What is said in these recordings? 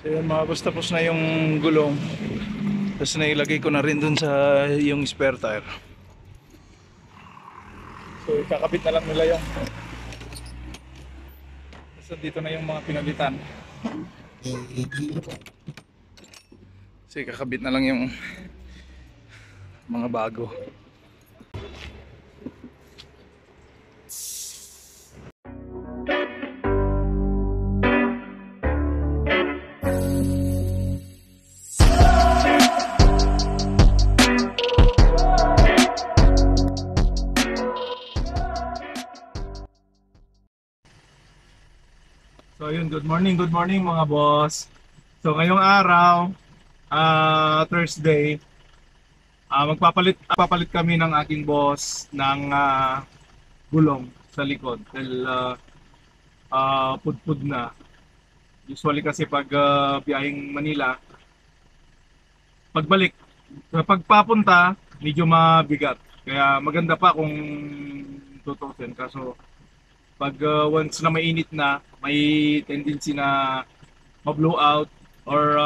So yun mga boss, tapos na yung gulong. Tapos nailagay ko na rin dun sa yung spare tire. So ikakabit na lang nila yung. So dito na yung mga pinalitan. So ikakabit na lang yung mga bago. So yun, good morning mga boss. So ngayong araw, Thursday, magpapalit kami ng aking boss ng gulong sa likod. Dahil pudpud na. Usually kasi pag biyaheng Manila, pagbalik, pagpapunta, medyo mabigat. Kaya maganda pa kung tutusin. Kaso pag once na mainit na, may tendency na ma-blow out or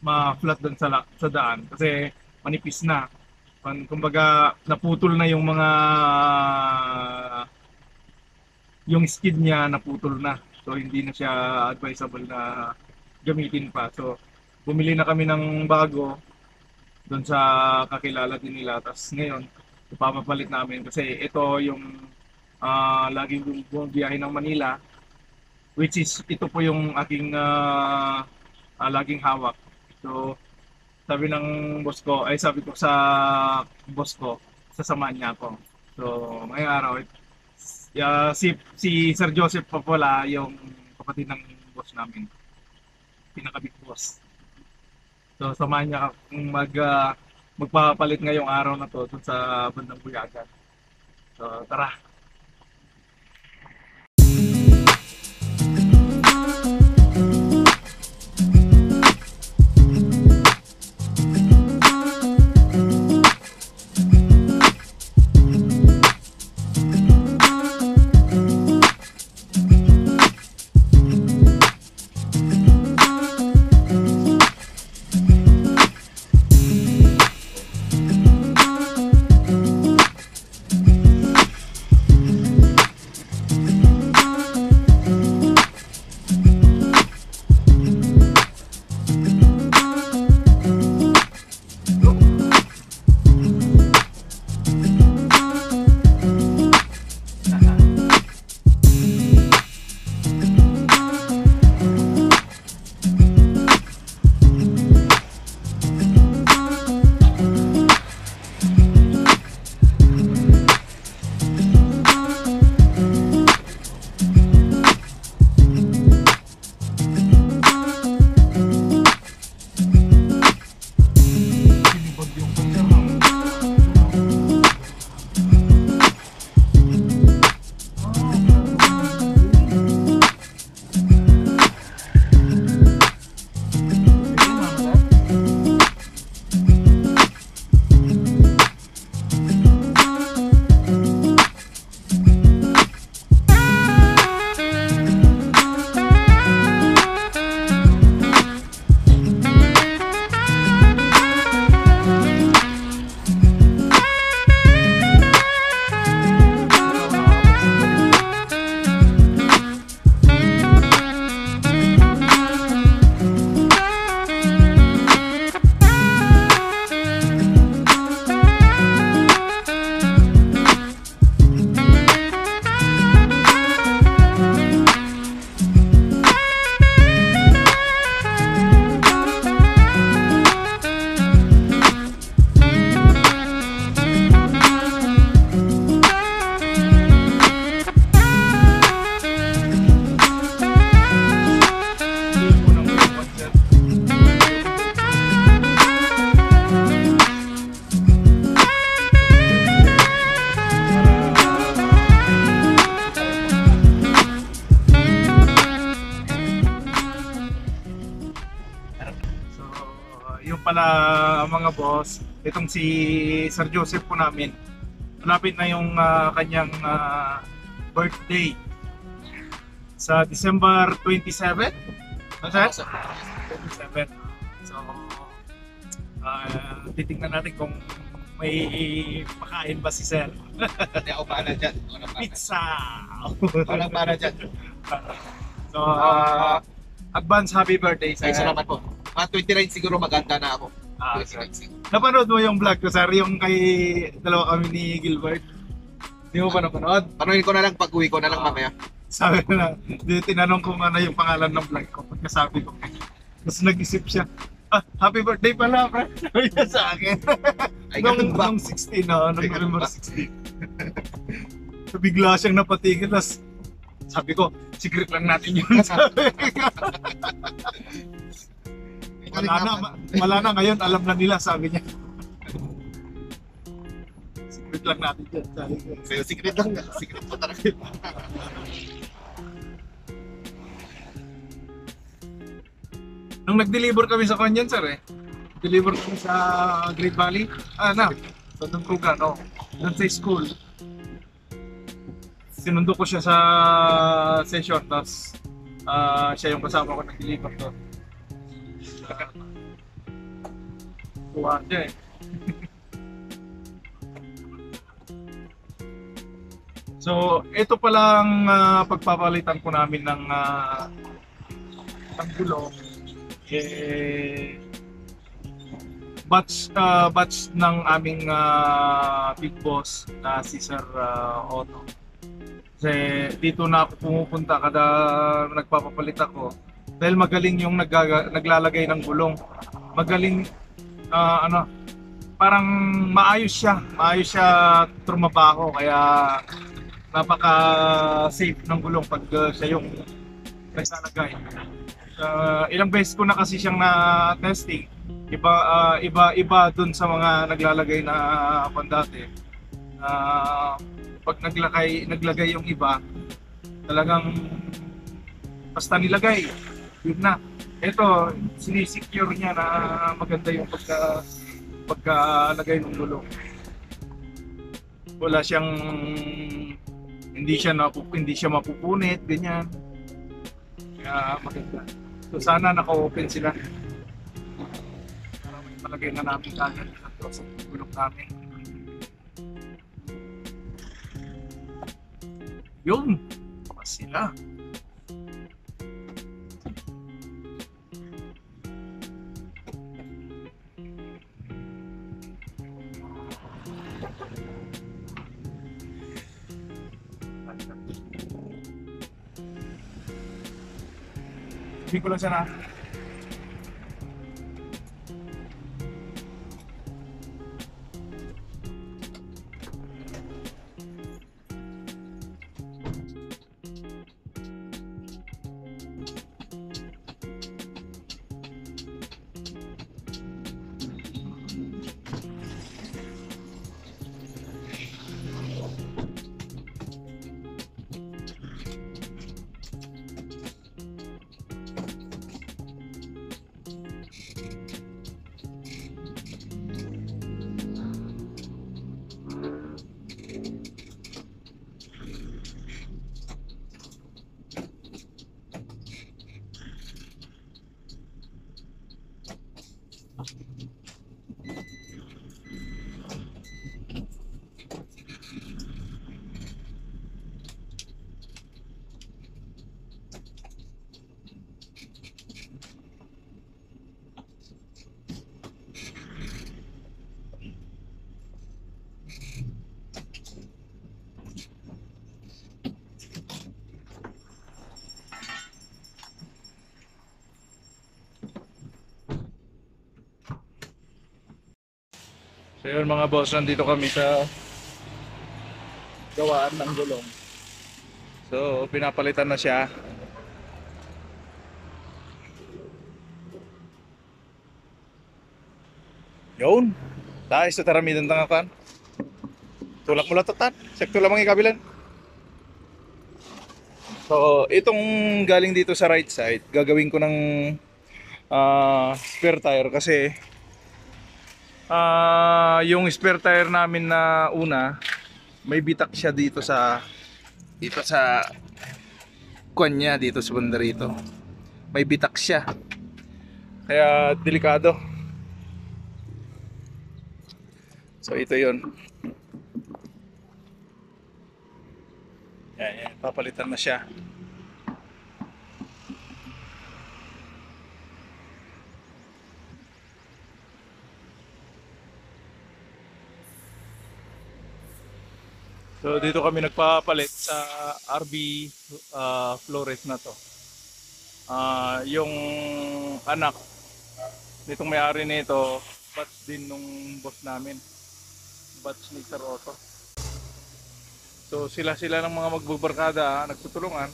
ma-flat doon sa daan kasi manipis na. Kumbaga naputol na yung skid niya, naputol na. So hindi na siya advisable na gamitin pa. So bumili na kami ng bago doon sa kakilala din nila. Tapos ngayon, ipapapalit namin kasi ito yung laging bumibiyahe ng Manila, which is ito po yung aking laging hawak. So sabi ko sa boss ko, sasamahan niya ako. So ngayong araw, si Sir Joseph pa pala yung kapatid ng boss namin, pinaka-big boss. So samahan niya akong magpapalit ngayong araw na to dun sa bandang Buyagan. So tara. Yung pala mga boss, itong si Sir Joseph po namin, malapit na yung kanyang birthday sa December 27. Ano sir? 27. So, titingnan natin kung may makain ba si sir. Hindi ako bahala dyan. Walang bahala. Pizza! Walang bahala dyan. So, advance happy birthday sir. Ay, salamat po. Mga 29 siguro maganda na ako. Ah, 29 siguro. Napanood mo yung vlog ko sir, yung kay dalawa kami ni Gilbert? Hindi mo pa napanood? Panuhin ko na lang pag uwi ko na lang mamaya. Sabi ko na, tinanong ko ano yung pangalan ng vlog ko. Pagkasabi ko, tapos nag-isip siya, happy birthday pala, bro. Sabi niya sa akin. Ay, ganun ba? Nung 16, nung Ay, ganun November ba? 16. So, bigla siyang napatigil, tapos sabi ko, secret lang natin yun. Sabi ko. Wala na ngayon, alam na nila, sabi niya. Secret lang natin yun. Sabi ko. Sa'yo, secret lang. Secret pa talaga yun. Nung nag-deliver kami sa kanyan, sir deliver kami sa Great Valley. Sa Duntugan, doon sa school. Sinundo ko siya sa session, tapos siya yung kasama ko nag-deliver doon. Tuwa siya So, ito palang pagpapalitan ko namin ng gulong. Batch ng aming big boss na si Sir Otto. Kasi dito na ako pumupunta kada nagpapapalit ako dahil magaling yung naglalagay ng gulong. Magaling parang maayos siya trumabaho, kaya napaka safe ng gulong pag siya yung naglalagay. Ilang beses ko na kasi siyang na testing. Iba dun sa mga naglalagay na pandati. Pag naglagay yung iba, talagang basta nilagay, yun na. Ito, sinisecure niya na maganda yung pagkalagay ng gulong. Wala siyang hindi siya mapupunit, ganyan. Kaya maganda. So sana naka-open sila. Para may palagay na namin kagad sa gulong namin. Yun! Pa sila. Sabihin ko lang siya na. So yun mga boss, nandito kami sa gawaan ng gulong. So pinapalitan na siya. Yun. Dahil sa taramidan tangakan. Tulak mo lang tatan. Sekto lamang ikabilan. So itong galing dito sa right side, gagawin ko ng spare tire kasi yung spare tire namin na una, may bitak siya dito sa kanya, dito sa banda rito. may bitak siya. Kaya delikado. So ito yun. Yan, papalitan na siya. So dito kami nagpapalit sa RB Flores na to. Yung anak nitong may-ari nito, batch din nung boss namin. Batch ni Sir Otto. So sila ng mga magbubarkada nagtutulungan.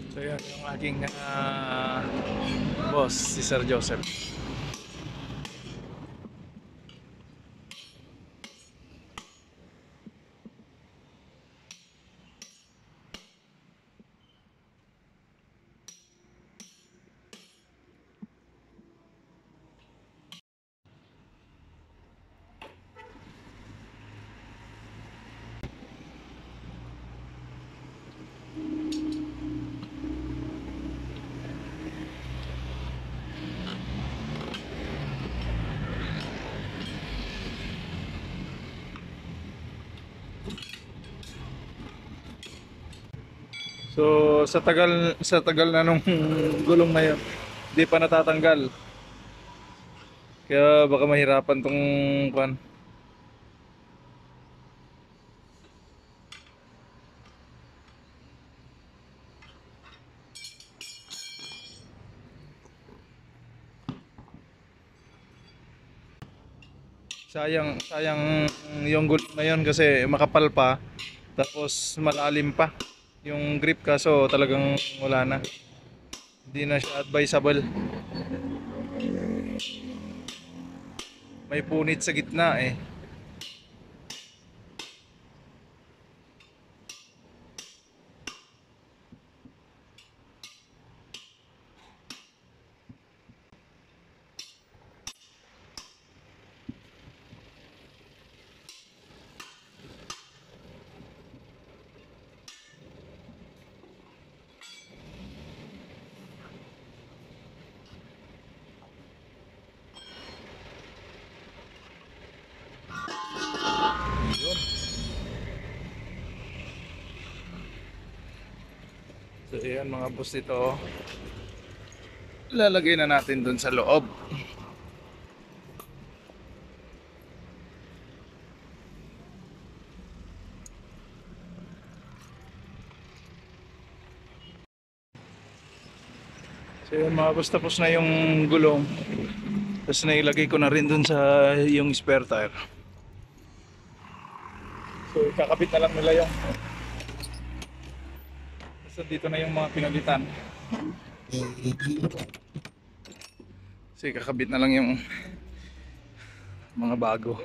So yan yung aking boss, si Sir Joseph. So sa tagal na nung gulong na yun, hindi pa natatanggal. Kaya baka mahirapan tong kwan. Sayang yung gulong na yun kasi makapal pa, tapos malalim pa yung grip, kaso talagang wala na. Hindi na siya advisable. May punit sa gitna eh. So ayan mga boss, ito lalagay na natin dun sa loob. So ayan mga boss, tapos na yung gulong. Tapos nailagay ko na rin dun sa yung spare tire. So kakabit na lang nila yung, so dito na yung mga pinalitan. Kasi kakabit na lang yung mga bago.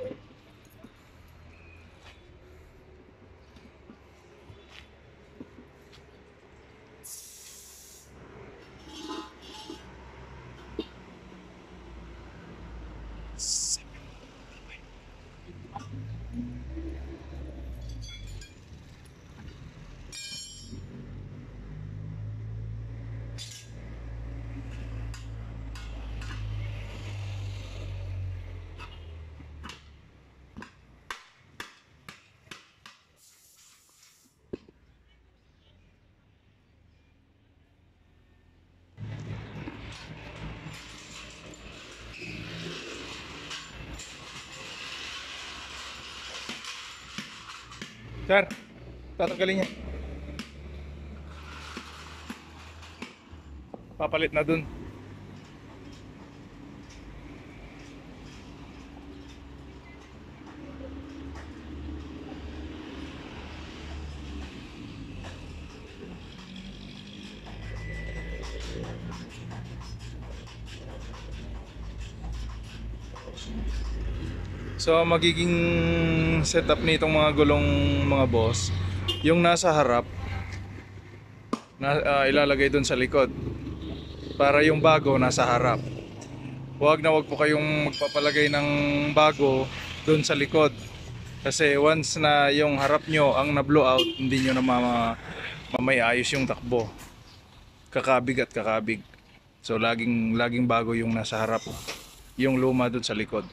Sir, tatanggalin niya. Papalit na dun. So magiging setup nitong mga gulong mga boss, yung nasa harap ilalagay doon sa likod para yung bago nasa harap. Huwag po kayong magpapalagay ng bago doon sa likod. Kasi once na yung harap nyo ang na-blow out, hindi nyo na mamayayos yung takbo. Kakabig at kakabig. So laging bago yung nasa harap. Yung luma doon sa likod.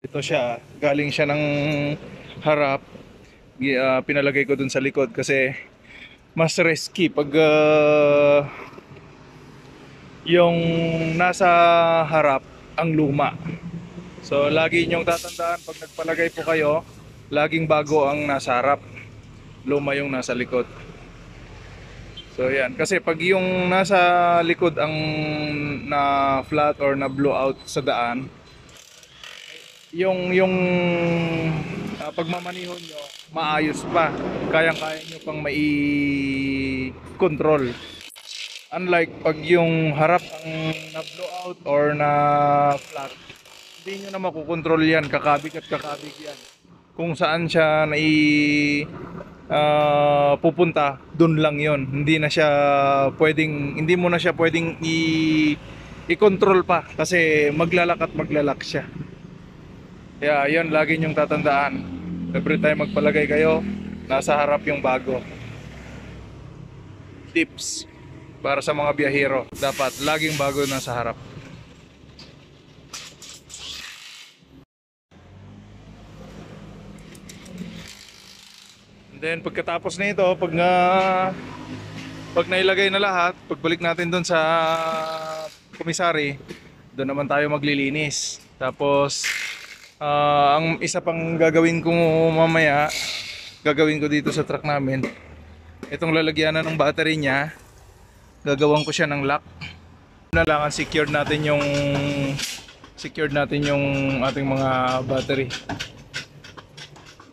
Ito siya, galing siya ng harap. Pinalagay ko dun sa likod kasi mas risky pag yung nasa harap ang luma. So lagi nyong tatandaan pag nagpalagay po kayo, laging bago ang nasa harap, luma yung nasa likod. So yan, kasi pag yung nasa likod ang na flat or na blow out sa daan, yung pagmamaniho nyo maayos pa, kayang-kaya nyo pang mai-control. Unlike pag yung harap ang na-blow out or na flat, hindi nyo na makukontrol yan, kakabig at kakabig yan. Kung saan siya pupunta, dun lang yon. Hindi mo na siya pwedeng i-control pa kasi maglalak at maglalak siya. Kaya yun, lagi nyong tatandaan. Every time magpalagay kayo, nasa harap yung bago. Tips para sa mga biyahero, dapat laging bago nasa harap. And then pagkatapos nito, pag nailagay na lahat, pagbalik natin doon sa komisari, doon naman tayo maglilinis. Tapos ang isa pang gagawin ko mamaya, gagawin ko dito sa truck namin, itong lalagyanan ng battery niya, gagawan ko siya ng lock. Kailangan secured natin yung ating mga battery.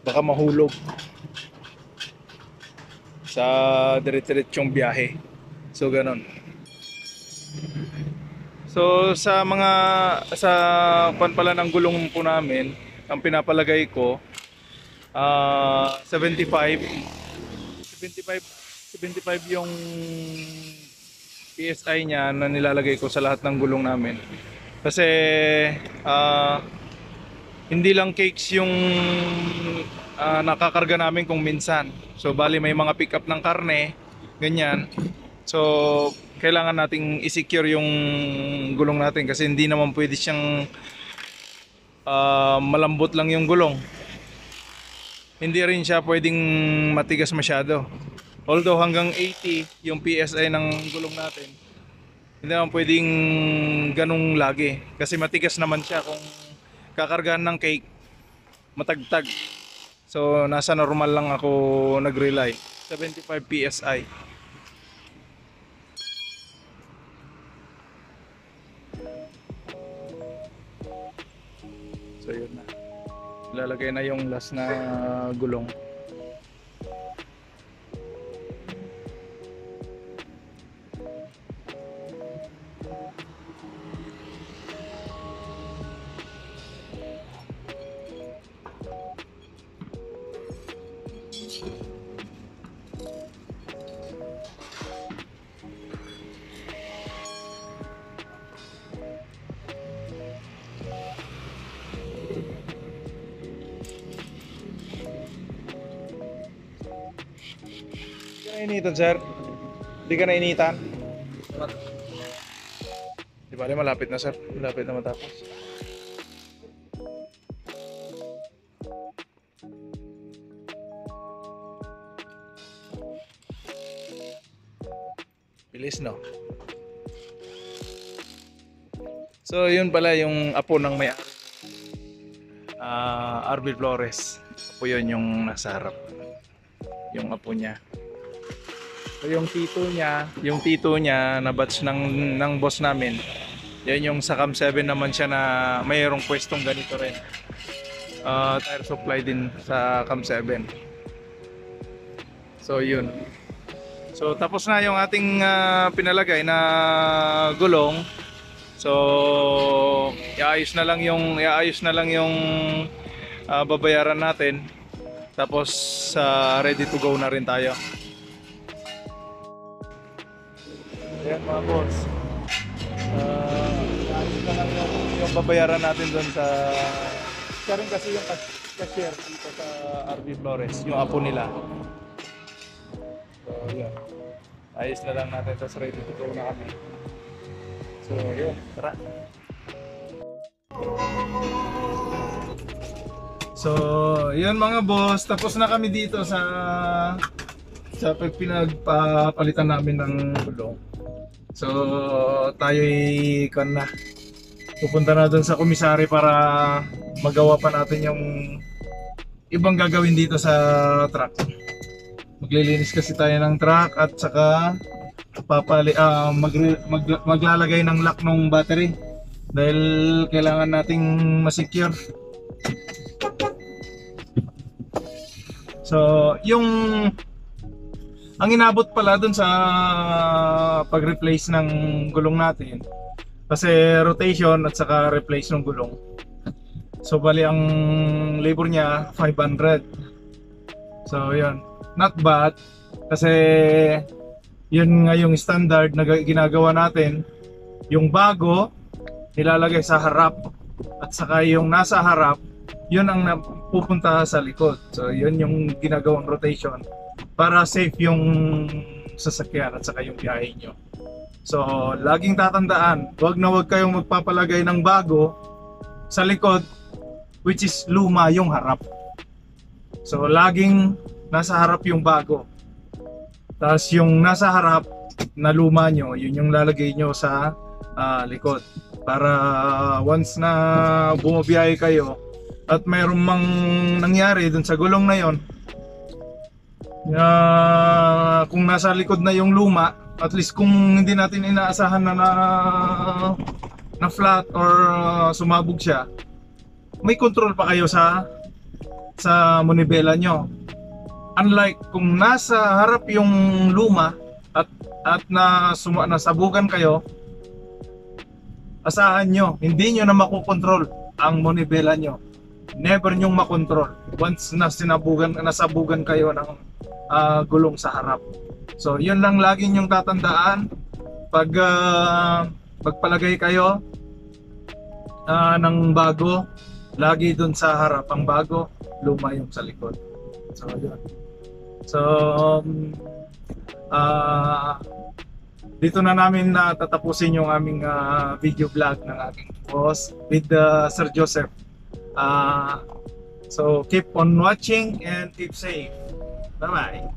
Baka mahulog sa dire-diretsong biyahe. So ganon. So sa pan pala ng gulong po namin, ang pinapalagay ko 75 yung PSI niya na nilalagay ko sa lahat ng gulong namin. Kasi hindi lang cakes yung nakakarga namin kung minsan. So bali may mga pick up ng karne, ganyan. So kailangan nating i-secure yung gulong natin kasi hindi naman pwede siyang malambot lang yung gulong. Hindi rin siya pwedeng matigas masyado. Although hanggang 80 yung PSI ng gulong natin, hindi naman pwedeng ganung lagi kasi matigas naman siya kung kakargahan ng cake, matagtag. So nasa normal lang ako nag-rely, 75 PSI. So yun na. Ilalagay na yung last na gulong. Initan, sir? Hindi ka na initan? Di ba, malapit na, sir. Malapit na matapos. Bilis, no? So, yun pala yung apo ng may-ari. RB Flores. Apo yun yung nasa harap. Yung apo niya. So yung tito niya na batch ng boss namin. Yan yung sa Cam 7 naman siya na mayroong pwestong ganito rin. Tire supply din sa Cam 7. So yun. So tapos na yung ating pinalagay na gulong. So iayos na lang yung babayaran natin. Tapos ready to go na rin tayo. Ayan mga boss. Iayos na lang yung babayaran natin doon sa siya rin kasi yung cashier dito sa RB Flores, yung apo nila. So, yun. Ayos na lang natin. Tapos ready to go na kami. So, yun. Tara. So, yun mga boss. Tapos na kami dito sa pinagpapalitan namin ng gulong. So, tayo'y pupunta na doon sa komisari para magawa pa natin yung ibang gagawin dito sa truck. Maglilinis kasi tayo ng truck at saka maglalagay ng lock ng battery dahil kailangan nating ma-secure. So, ang inabot pala dun sa pag-replace ng gulong natin kasi rotation at saka replace ng gulong. So, bali ang labor niya 500. So, yun. Not bad kasi yun nga yung standard na ginagawa natin. Yung bago nilalagay sa harap at saka yung nasa harap yun ang napupunta sa likod. So yun yung ginagawang rotation para safe yung sasakyan at saka yung biyahe nyo. So laging tatandaan, wag na wag kayong magpapalagay ng bago sa likod which is luma yung harap. So laging nasa harap yung bago. Tapos yung nasa harap na luma nyo, yun yung lalagay nyo sa likod. Para once na bumabiyahe kayo at mayroong mang nangyari dun sa gulong na yon, kung nasa likod na yung luma, at least kung hindi natin inaasahan na flat or sumabog siya, may control pa kayo sa manibela nyo. Unlike kung nasa harap yung luma at nasabugan kayo, asahan nyo, hindi nyo na makokontrol ang manibela nyo. Never nyong makontrol once na nasabugan kayo ng gulong sa harap. So yun lang lagi nyong tatandaan pag magpalagay kayo ng bago, lagi dun sa harap ang bago, luma yung sa likod. So yun. So dito na namin tatapusin yung aming video vlog ng aking boss with Sir Joseph. So keep on watching and keep safe. Bye bye.